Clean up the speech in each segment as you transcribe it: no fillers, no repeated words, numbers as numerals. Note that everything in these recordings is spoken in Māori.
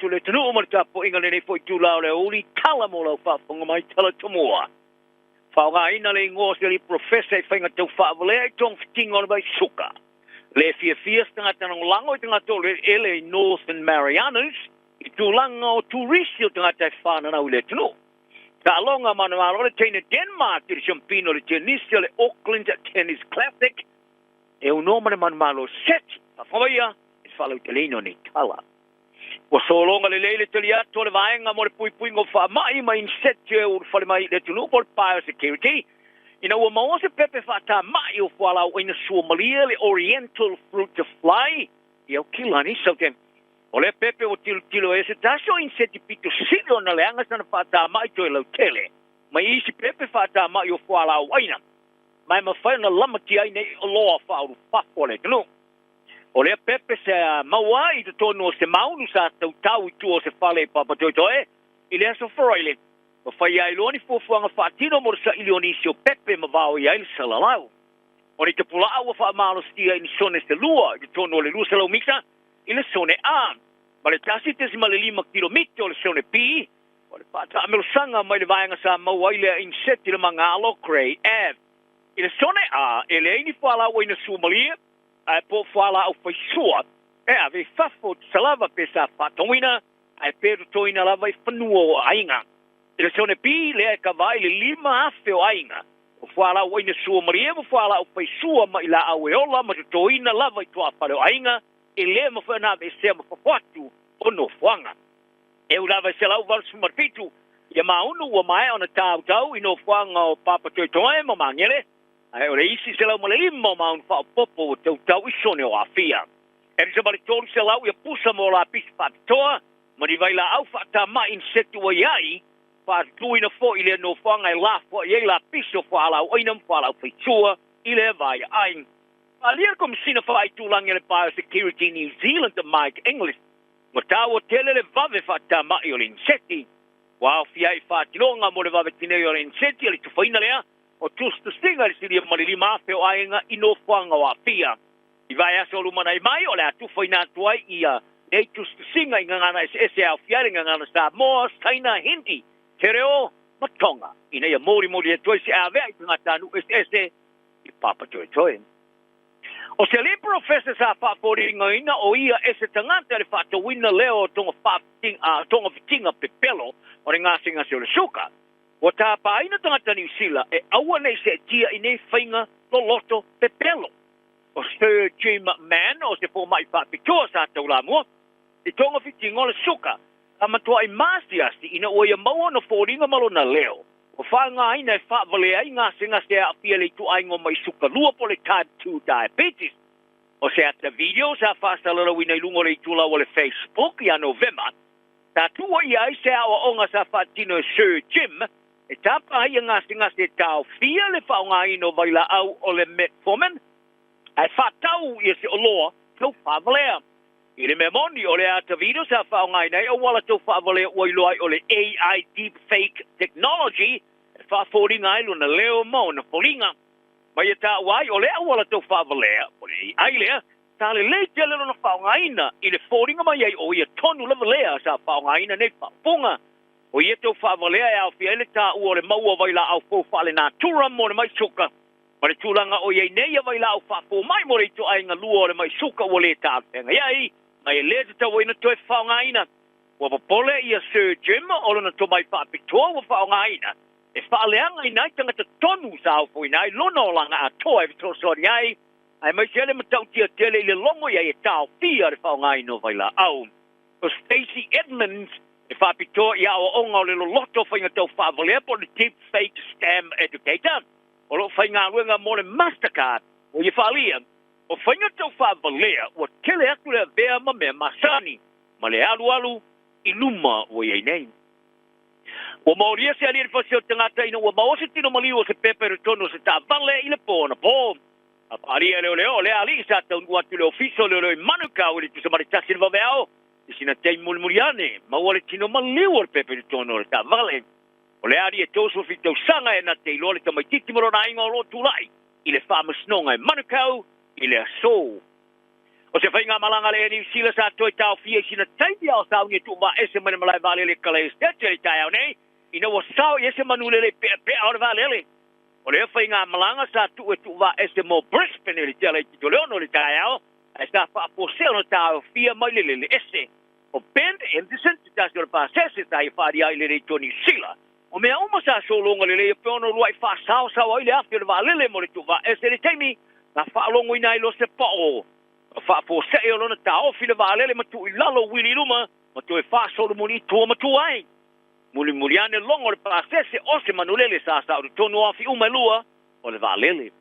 tu le tunu mo tapo inga le foi tu la le uli tala mo lo fa fonga mai tala Samoa. Fa nga ina le ngo se li professor fa nga tu fa vole tong fiting on by suka. Le fia tanga tanong lango tanga to le ele Northern Marianas I tu lango turisio tanga te fa na le tunu. Ta longa mana le tene Denmark le champino le tennis le Auckland Tennis Classic. E un nome man malo set. Fa foia falo telino ni tala. Wa so longa le lele telia to le vaenga mo le pui ngo fa mai mai insetio ur fale mai le tunu por biosecurity. Ina wa mo se pepe fa ta mai o fala o ina Somalia le oriental fruit to fly. Io kilani so tem. O le pepe o tilo ese taso inseti pito silo na le anga sana fa ta mai to le tele. Mai isi pepe fa ta mai o fala o ina. Mai ma fa na lamati ai nei o loa fa o fa le tunu. O le pepe se maua I te tono se maunu sa tau I tuo se fale papatoitoe, I le aso foroile. O fai ai loni fuafuanga whaatino mor sa ilionisio pepe ma vau I aile sa lalau. O ni te pula awa wha amalo stia I ni sone se lua, I te tono le lua sa lau miksa, I le sone a. Ma le tasi te si ma le 5 kilomita o le sone pi, o le pata amelo sanga mai le vaenga sa maua I le inseti le mangalo Cray Ave. I le sone a, e le ini whala wa ina Somalia, ai po fala au fai sua e ave fafo salava pesa fatowina ai pero toina lava I fanua ainga ele sone pi le ka vai le 5 afe o ainga o fala o ina sua maria o fala au fai sua ma ila au eola ma toina lava I tua fale o ainga ele ma fa na ve se ma fatu o no fuanga e u lava se lau val sumarpitu ia maunu o mai ona tau I no fuanga o papa toitoe ma mangele ai ora isi se lau malimo ma un fa popo tau I sone o afia. E se bari tolu se lau ia pusa mo la pisi papitoa, ma di vai la au fa ta ma insektu o iai, fa tuina fo I le no fanga I la fo I la pisi o fa lau oinam fa lau feitua I le vai aing. Alia kom sina fa I tulang ele biosecurity New Zealand to Mike English. Ma tau o tele le vave fa ta ma I o le insekti. Wa fia I fa tilonga mo le vave tine o le insekti ali tu faina lea, o tustu singa I siria malili mafe o ainga I no fuanga o afia. I vai aso lumana I mai o le atu whaina tuai ia. Nei tustu singa I ngangana ese au fiare ngangana Samoa, Taina, Hindi, te reo, matonga. I nei a mori e tuai se avea I tangatanu ese I papa toi. O se li professor sa whaakoringa ina o ia ese tangata le whaatawina leo tonga fitinga pepelo o re ngasinga se o le suka. O tā pāina tangata New Zealand e aua nei se tia I nei whainga lo loto pepelo. O Sir Jim McMahon o se fō mai whapitoa sa tau la mua. I tonga whiti ngole suka. A matua I māsiasi ina o ia maua no fōringa malo na leo. O whaanga aina e whaavale ai ngā singa se a pia le tu aingo mai suka lua po le type 2 diabetes. O se ata video sa whaasalara wina I lungo le tula o le Facebook I a November. Tā tua I ai se awa onga sa whaatino Sir Jim e tapa ai ngasi e tau fia le whaunga ino vaila au o le metformin, ai whatau I se oloa tau whavalea. I le memoni o le ata video sa whaunga ina o wala tau whavalea oiloai o le AI deepfake technology e whawhoringa ilu na leo mo na whoringa. Mai e tā wai o le wala tau whavalea o le AI lea, tā le te lelo na whaunga ina I le whoringa mai ai o ia tonu levelea sa whaunga ina nei whapunga. O ia tau whaavalea e au fia ele tā ua le maua vaila au fōwhale nā tura mo le mai suka. Ma le tūlanga o iei neia vaila au whafo mai mo reitu ainga lua o le mai suka o le tā whenga. Iai, mai e le te tau ina toi whaonga ina. Wa papole ia Sir Jim o lona to mai whaapitoa wa whaonga ina. E whaaleanga ina I tangata tonu sa au fo ina I lona o langa a toa e vito sori ai. Ai mai se ele matau tia tele I le longo iai e tāo fia re whaonga ina vaila au. O Stacey Edmonds e whapitoa I awa onga o le loto whainga tau whavalea po le deepfake scam educator. O lo whainga ruenga mo le Mastercard. O i whalia. O whainga tau whavalea o tele aku le vea ma mea masani. Ma le alu I luma o iei nei. O mauria se alir fasio tangata ina o maose tino maliu o se pepe retono se ta vale I le pōna pō. A paria leo le ali sa tau nuatu le ofiso leo I manuka o le tu se maritasi le vaveao. Sina tei mulmuriane, ma wale tino maliu o le pepe ni tono le ta vale. O le ari e toso fitau sanga e na tei lole ta mai titi moro na inga o lo tulai. I le whama snonga e manukau, I le aso. O se whainga malanga le ni sila sa toi tau fia sina taipi au sau ni tu wa ese mani malai vale le kale stete le tai au nei. Ina wa sau ese manu le pe au vale le. O le whainga malanga sa tu wa ese mo Brisbane le tele ki to leono le tai au. E sa wha po seo no tau fia mai le ese. O Ben Anderson te tasi o le pasese sa i whaari ai le Tony Sila. O mea uma sa so longa le peono ruai wha sao ai le afi o le vale le mo le tu wa ese le teimi. Na wha longo ina i lo se pa o. Fa po se e lona tao fila valele ma tu ilalo wili luma ma tu e fa solo muni tu ma tu ai muli muliane longo le pasese o se manulele sa o tonu afi uma lua o le valele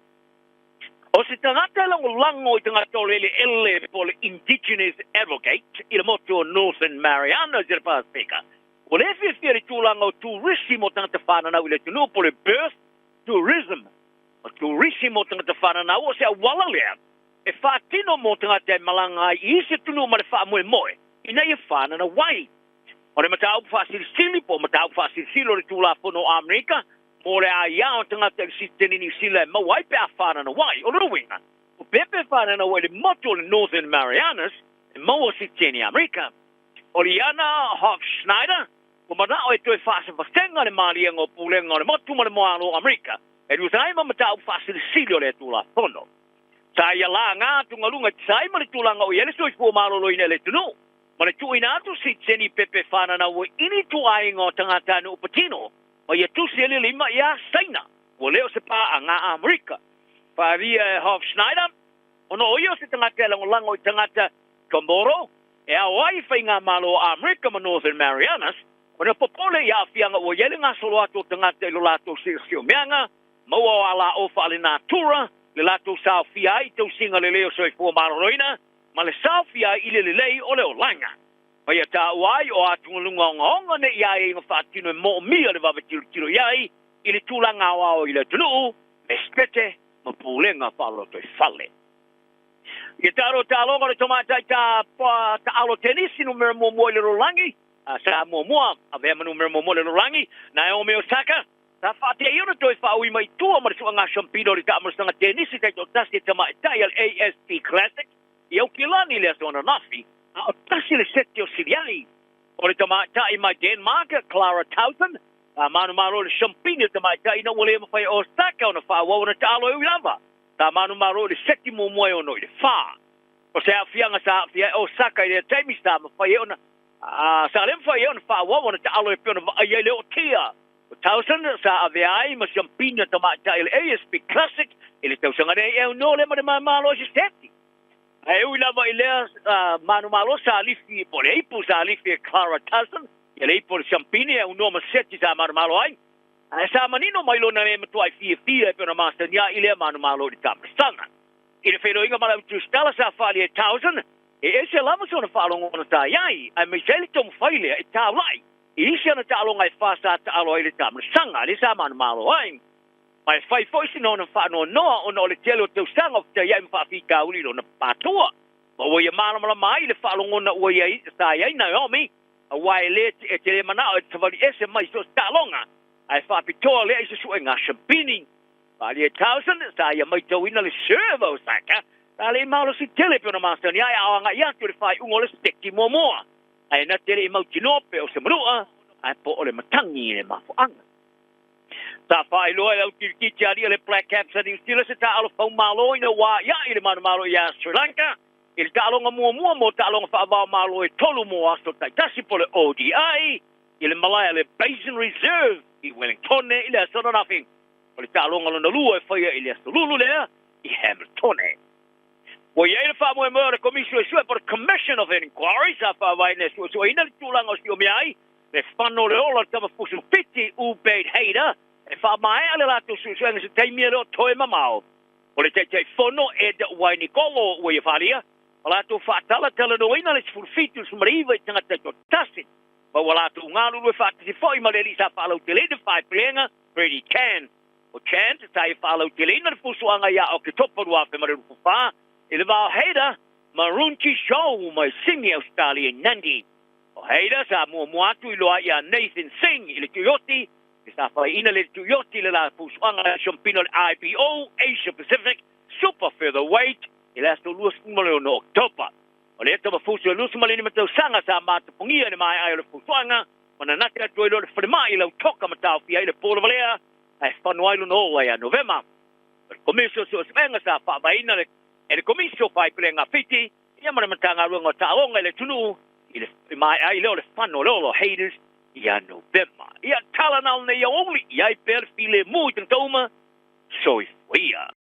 o se tangata lango i tangata lele ele po le indigenous advocate i le moto Northern Mariana zir paseka o le fi tu lango turismo tangata fana na wile tunu po le birth tourism o turismo tangata fana na o se wala lea e whaatino mo tanga te malanga i se tunu ma le wha moe moe. Ina i whana na wai. O le matau whaasiri sili po matau whaasiri silo le tūla pono Amerika. Mo le a iao tanga te si tenini sila e mawai pe a whana na wai. O ruwinga. O pepe whana na wai le moto le Northern Marianas e maua si teni Amerika. O le ana Hof Schneider. O mana o e toi whaasa whastenga le maalienga o pulenga o le motu ma le moalo Amerika. E ruzaima matau whaasiri silo le tūla pono. Saya la nga tunga lunga sai ma tulanga o yele soi fo malo lo inele tunu ma le tu ina tu si seni pepe fana na wo ini tu ai ngo tanga tanu patino o ye tu sele lima ya saina o leo se pa anga Amerika pa via Hof Schneider ono yo se tanga tela lango tanga ta Komboro e a wai fainga malo Amerika ma Northern Marianas o na popole ya fianga o yele nga solo atu tanga te lo lato sio meanga mo ala o fa le natura le lato sao fia i tau singa le leo soi fua maroina, ma le sao fia i le lei o leo langa. Pai a ta uai o atungalunga onga ne iai inga whaatino e mo mia le wawe tiro iai, i le tūlanga o i le tunu, le spete, ma pūlenga whalo toi whale. I taro ta longa le tomatai ta alo tenisi no mera mua le rolangi, sa mua, a vea manu mera mua le rolangi, Naomi Osaka, ta fate iona toi fa'ui mai tua ma suanga champino ri ta sanga tenisi tai to tasi te mai tai al ASP Classic i au kilani le sona nafi a tasi le setio siriai o le tama tai mai Denmark Clara Tausen a manu maro le champino te mai tai na wole mai Osaka ona fa wa ona talo i lava ta manu maro le setimo moe ono i fa o se afianga sa fia Osaka i le taimi sta ma fa ona sa le fa ona fa wa ona talo i pona ai le o tia Tausen sa aveai ma champino tama tail ASP Classic ele tausanga nei e no le ma malo si seti ai u lava ile manu malo sa alifi por ei pu sa alifi Clara Tausen ele por champino e no ma seti sa manu malo ai sa manino mai lo na me tu ai fia pe na master ya ile manu malo di tamsanga ile felo inga mala tu stala sa fali Tausen e ese lava so na falo ngona ta ai ai me seli tom faile e ta lai Isi ana ta alonga e fasa ta alo ile ta sanga le sa man malo ai mai fai foisi no na fa no ono le telo te sanga te ia fa fika uli no na patua o ia malo mala mai le fa longona o ia sa ia na omi a wai le e te mana o te vali ese mai so ta longa ai fa pitoa le ise su nga champini ali 1000 sa ia mai to ina le servo saka ali malo si tele pe no master ia anga ia tu le fai ungole stekki momoa ai na tele i mautinope o se marua, ai po o le matangi le mafuanga. Ta whai loa e au kirikiti ali le Black Caps a New Zealand se ta alo whau malo ina wā ia i le manu malo ia Sri Lanka, i le ta alonga mua mo ta alonga whaavao malo e tolu mo aso taitasi po le ODI, i le Malaya le Basin Reserve i Wellington i le asona nafing, o le ta alonga lona lua e whaia i le asolulu lea i Hamilton. Well, yeah, if I were murder commission, for the commission of inquiries, if I were in this, so in the too long as you may, the fun or all of them for some 50 ubate hater, if I might allow to swing as a 10-year old toy mamma. Well, it takes a fono ed wine Nicolo, where you faria. Well, I to fatala tell it away, it's for features from Riva, it's not that you're tested. But well, I to Nalu with the 4 Madelis, I follow till 85 Prianga, pretty can. Or chance, I follow till in the Fuswanga, or the top of the Marufa. Ile va haida marunchi show my singing Australian Nandi. O haida sa muatu iloa ya Nathan Singh ile Toyota. Isa fa ina le Toyota le la pusanga champino IPO Asia Pacific super featherweight ila sto luas mo no October o le to fuso luas mo le ni mato sanga sa ma te pungia ni mai ai le fuanga mana nata to le frema ila toka mata fi ai le polo valea ai fanu ai no ai November komisio so spenga sa pa baina le komisio fai plenga fiti ia mana matanga runga taonga le tunu ile mai ai le fanu lo haters ia November ia tala na le only ia per file muito toma so ia